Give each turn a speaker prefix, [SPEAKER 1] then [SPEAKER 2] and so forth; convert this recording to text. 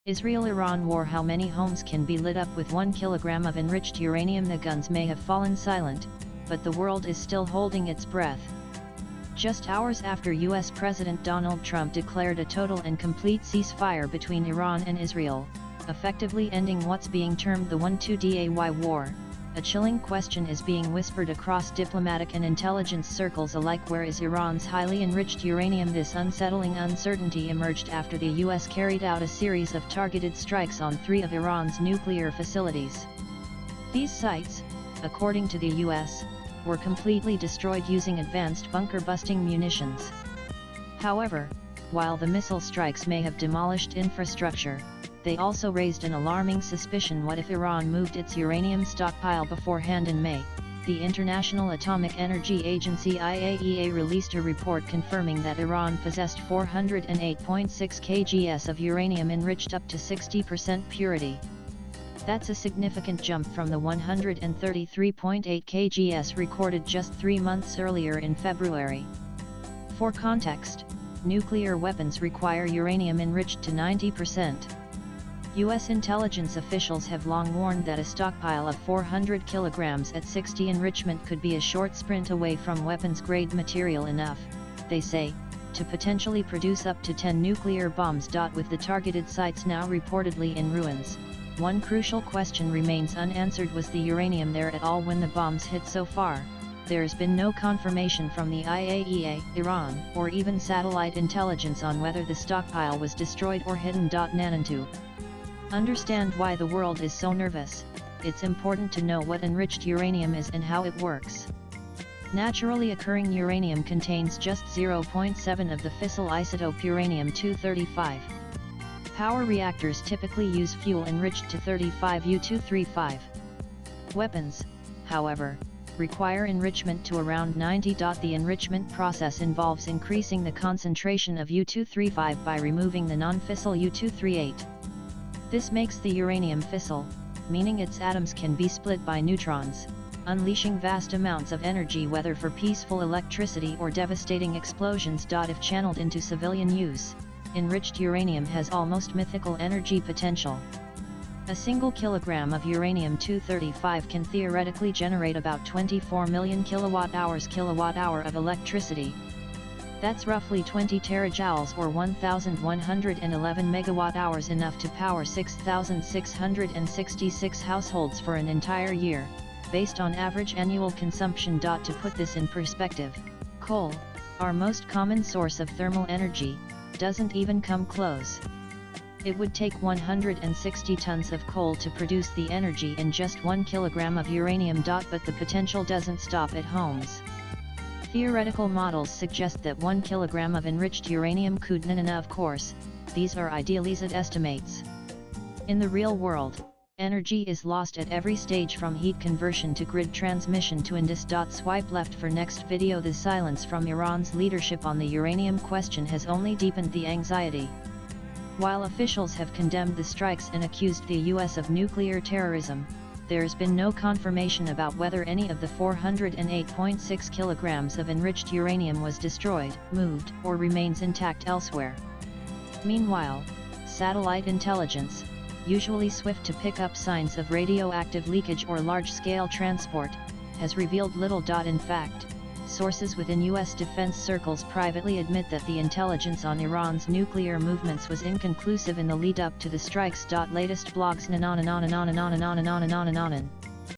[SPEAKER 1] Israel-Iran war. How many homes can be lit up with 1 kilogram of enriched uranium? The guns may have fallen silent, but the world is still holding its breath. Just hours after US President Donald Trump declared a total and complete ceasefire between Iran and Israel, effectively ending what's being termed the 12-day war, a chilling question is being whispered across diplomatic and intelligence circles alike: where is Iran's highly enriched uranium? This unsettling uncertainty emerged after the US carried out a series of targeted strikes on 3 of Iran's nuclear facilities. These sites, according to the US, were completely destroyed using advanced bunker-busting munitions. However, while the missile strikes may have demolished infrastructure, they also raised an alarming suspicion: what if Iran moved its uranium stockpile beforehand? In May, the International Atomic Energy Agency (IAEA) released a report confirming that Iran possessed 408.6 kgs of uranium enriched up to 60% purity. That's a significant jump from the 133.8 kgs recorded just 3 months earlier in February. For context, nuclear weapons require uranium enriched to 90%. US intelligence officials have long warned that a stockpile of 400 kilograms at 60 enrichment could be a short sprint away from weapons-grade material, enough, they say, to potentially produce up to 10 nuclear bombs. With the targeted sites now reportedly in ruins, one crucial question remains unanswered: was the uranium there at all when the bombs hit? So far, there's been no confirmation from the IAEA, Iran, or even satellite intelligence on whether the stockpile was destroyed or hidden. To understand why the world is so nervous, it's important to know what enriched uranium is and how it works. Naturally occurring uranium contains just 0.7 of the fissile isotope uranium-235. Power reactors typically use fuel enriched to 35 U-235. Weapons, however, require enrichment to around 90. The enrichment process involves increasing the concentration of U-235 by removing the non-fissile U-238. This makes the uranium fissile, meaning its atoms can be split by neutrons, unleashing vast amounts of energy, whether for peaceful electricity or devastating explosions. If channeled into civilian use, enriched uranium has almost mythical energy potential. A single kilogram of uranium-235 can theoretically generate about 24 million kilowatt-hour of electricity. That's roughly 20 terajoules or 1,111 megawatt-hours, enough to power 6,666 households for an entire year, based on average annual consumption. To put this in perspective, coal, our most common source of thermal energy, doesn't even come close. It would take 160 tons of coal to produce the energy in just 1 kilogram of uranium. But the potential doesn't stop at homes. Theoretical models suggest that 1 kilogram of enriched uranium could, and of course, these are idealized estimates. In the real world, energy is lost at every stage, from heat conversion to grid transmission to industry. Swipe left for next video. The silence from Iran's leadership on the uranium question has only deepened the anxiety. While officials have condemned the strikes and accused the US of nuclear terrorism, there's been no confirmation about whether any of the 408.6 kilograms of enriched uranium was destroyed, moved, or remains intact elsewhere. Meanwhile, satellite intelligence, usually swift to pick up signs of radioactive leakage or large-scale transport, has revealed little. In fact, sources within US defense circles privately admit that the intelligence on Iran's nuclear movements was inconclusive in the lead-up to the strikes. Latest blogs.